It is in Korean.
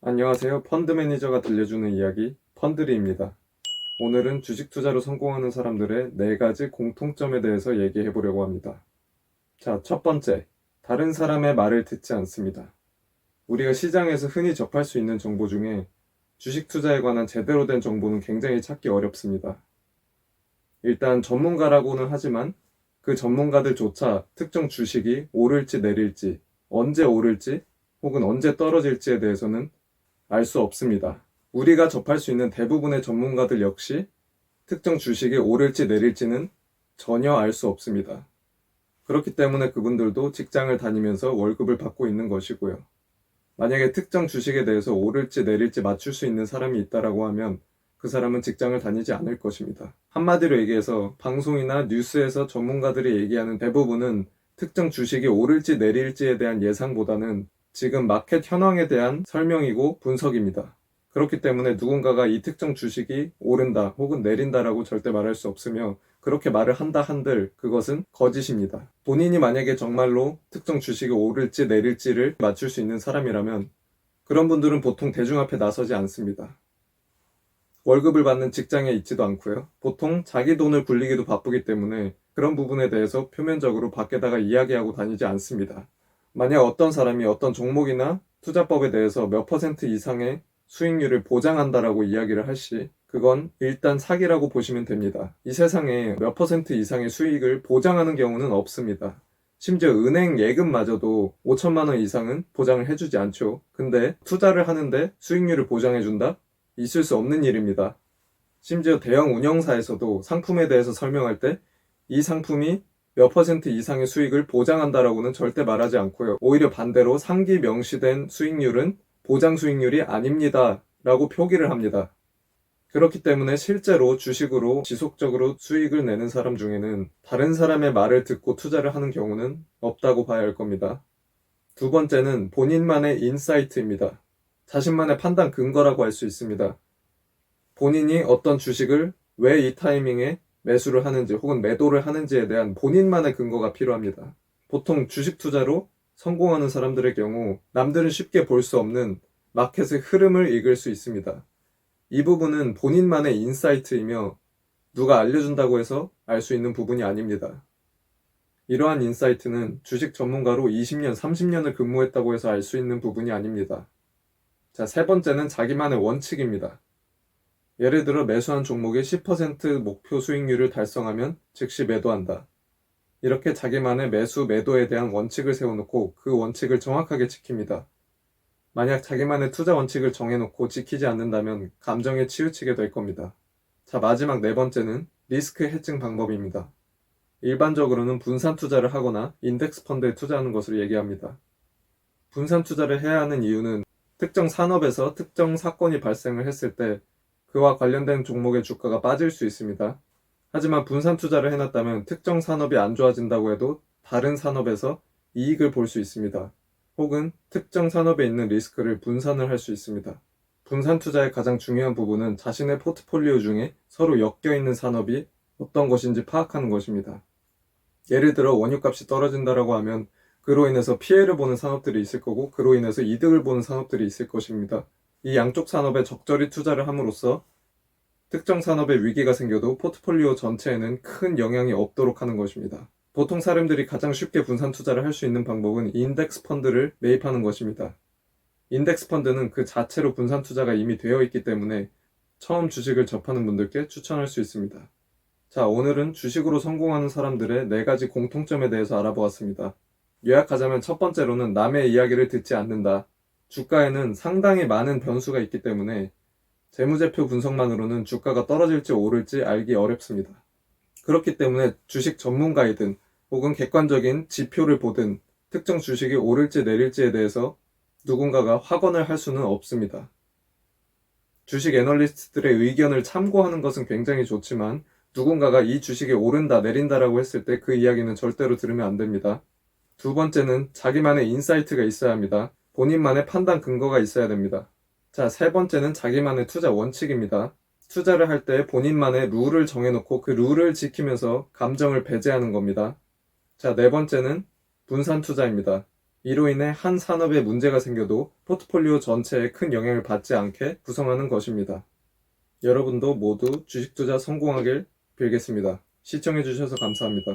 안녕하세요. 펀드 매니저가 들려주는 이야기 펀드리입니다. 오늘은 주식 투자로 성공하는 사람들의 4가지 공통점에 대해서 얘기해 보려고 합니다. 자, 첫 번째, 다른 사람의 말을 듣지 않습니다. 우리가 시장에서 흔히 접할 수 있는 정보 중에 주식 투자에 관한 제대로 된 정보는 굉장히 찾기 어렵습니다. 일단 전문가라고는 하지만 그 전문가들조차 특정 주식이 오를지 내릴지, 언제 오를지 혹은 언제 떨어질지에 대해서는 알 수 없습니다. 우리가 접할 수 있는 대부분의 전문가들 역시 특정 주식이 오를지 내릴지는 전혀 알 수 없습니다. 그렇기 때문에 그분들도 직장을 다니면서 월급을 받고 있는 것이고요. 만약에 특정 주식에 대해서 오를지 내릴지 맞출 수 있는 사람이 있다라고 하면 그 사람은 직장을 다니지 않을 것입니다. 한마디로 얘기해서 방송이나 뉴스에서 전문가들이 얘기하는 대부분은 특정 주식이 오를지 내릴지에 대한 예상보다는 지금 마켓 현황에 대한 설명이고 분석입니다. 그렇기 때문에 누군가가 이 특정 주식이 오른다 혹은 내린다라고 절대 말할 수 없으며 그렇게 말을 한다 한들 그것은 거짓입니다. 본인이 만약에 정말로 특정 주식이 오를지 내릴지를 맞출 수 있는 사람이라면 그런 분들은 보통 대중 앞에 나서지 않습니다. 월급을 받는 직장에 있지도 않고요. 보통 자기 돈을 굴리기도 바쁘기 때문에 그런 부분에 대해서 표면적으로 밖에다가 이야기하고 다니지 않습니다. 만약 어떤 사람이 어떤 종목이나 투자법에 대해서 몇 퍼센트 이상의 수익률을 보장한다라고 이야기를 할 시, 그건 일단 사기라고 보시면 됩니다. 이 세상에 몇 퍼센트 이상의 수익을 보장하는 경우는 없습니다. 심지어 은행 예금마저도 5천만 원 이상은 보장을 해주지 않죠. 근데 투자를 하는데 수익률을 보장해준다? 있을 수 없는 일입니다. 심지어 대형 운영사에서도 상품에 대해서 설명할 때 이 상품이 몇 퍼센트 이상의 수익을 보장한다라고는 절대 말하지 않고요. 오히려 반대로 상기 명시된 수익률은 보장 수익률이 아닙니다 라고 표기를 합니다. 그렇기 때문에 실제로 주식으로 지속적으로 수익을 내는 사람 중에는 다른 사람의 말을 듣고 투자를 하는 경우는 없다고 봐야 할 겁니다. 두 번째는 본인만의 인사이트입니다. 자신만의 판단 근거라고 할 수 있습니다. 본인이 어떤 주식을 왜 이 타이밍에 매수를 하는지 혹은 매도를 하는지에 대한 본인만의 근거가 필요합니다. 보통 주식 투자로 성공하는 사람들의 경우 남들은 쉽게 볼 수 없는 마켓의 흐름을 읽을 수 있습니다. 이 부분은 본인만의 인사이트이며 누가 알려준다고 해서 알 수 있는 부분이 아닙니다. 이러한 인사이트는 주식 전문가로 20년, 30년을 근무했다고 해서 알 수 있는 부분이 아닙니다. 자, 세 번째는 자기만의 원칙입니다. 예를 들어 매수한 종목의 10% 목표 수익률을 달성하면 즉시 매도한다. 이렇게 자기만의 매수, 매도에 대한 원칙을 세워놓고 그 원칙을 정확하게 지킵니다. 만약 자기만의 투자 원칙을 정해놓고 지키지 않는다면 감정에 치우치게 될 겁니다. 자, 마지막 네 번째는 리스크 해칭 방법입니다. 일반적으로는 분산 투자를 하거나 인덱스 펀드에 투자하는 것으로 얘기합니다. 분산 투자를 해야 하는 이유는 특정 산업에서 특정 사건이 발생을 했을 때 그와 관련된 종목의 주가가 빠질 수 있습니다. 하지만 분산 투자를 해놨다면 특정 산업이 안 좋아진다고 해도 다른 산업에서 이익을 볼 수 있습니다. 혹은 특정 산업에 있는 리스크를 분산을 할 수 있습니다. 분산 투자의 가장 중요한 부분은 자신의 포트폴리오 중에 서로 엮여있는 산업이 어떤 것인지 파악하는 것입니다. 예를 들어 원유값이 떨어진다라고 하면 그로 인해서 피해를 보는 산업들이 있을 거고 그로 인해서 이득을 보는 산업들이 있을 것입니다. 이 양쪽 산업에 적절히 투자를 함으로써 특정 산업에 위기가 생겨도 포트폴리오 전체에는 큰 영향이 없도록 하는 것입니다. 보통 사람들이 가장 쉽게 분산 투자를 할 수 있는 방법은 인덱스 펀드를 매입하는 것입니다. 인덱스 펀드는 그 자체로 분산 투자가 이미 되어 있기 때문에 처음 주식을 접하는 분들께 추천할 수 있습니다. 자, 오늘은 주식으로 성공하는 사람들의 4가지 공통점에 대해서 알아보았습니다. 요약하자면 첫 번째로는 남의 이야기를 듣지 않는다. 주가에는 상당히 많은 변수가 있기 때문에 재무제표 분석만으로는 주가가 떨어질지 오를지 알기 어렵습니다. 그렇기 때문에 주식 전문가이든 혹은 객관적인 지표를 보든 특정 주식이 오를지 내릴지에 대해서 누군가가 확언을 할 수는 없습니다. 주식 애널리스트들의 의견을 참고하는 것은 굉장히 좋지만 누군가가 이 주식이 오른다 내린다라고 했을 때 그 이야기는 절대로 들으면 안 됩니다. 두 번째는 자기만의 인사이트가 있어야 합니다. 본인만의 판단 근거가 있어야 됩니다. 자, 세 번째는 자기만의 투자 원칙입니다. 투자를 할 때 본인만의 룰을 정해놓고 그 룰을 지키면서 감정을 배제하는 겁니다. 자, 네 번째는 분산 투자입니다. 이로 인해 한 산업에 문제가 생겨도 포트폴리오 전체에 큰 영향을 받지 않게 구성하는 것입니다. 여러분도 모두 주식 투자 성공하길 빌겠습니다. 시청해주셔서 감사합니다.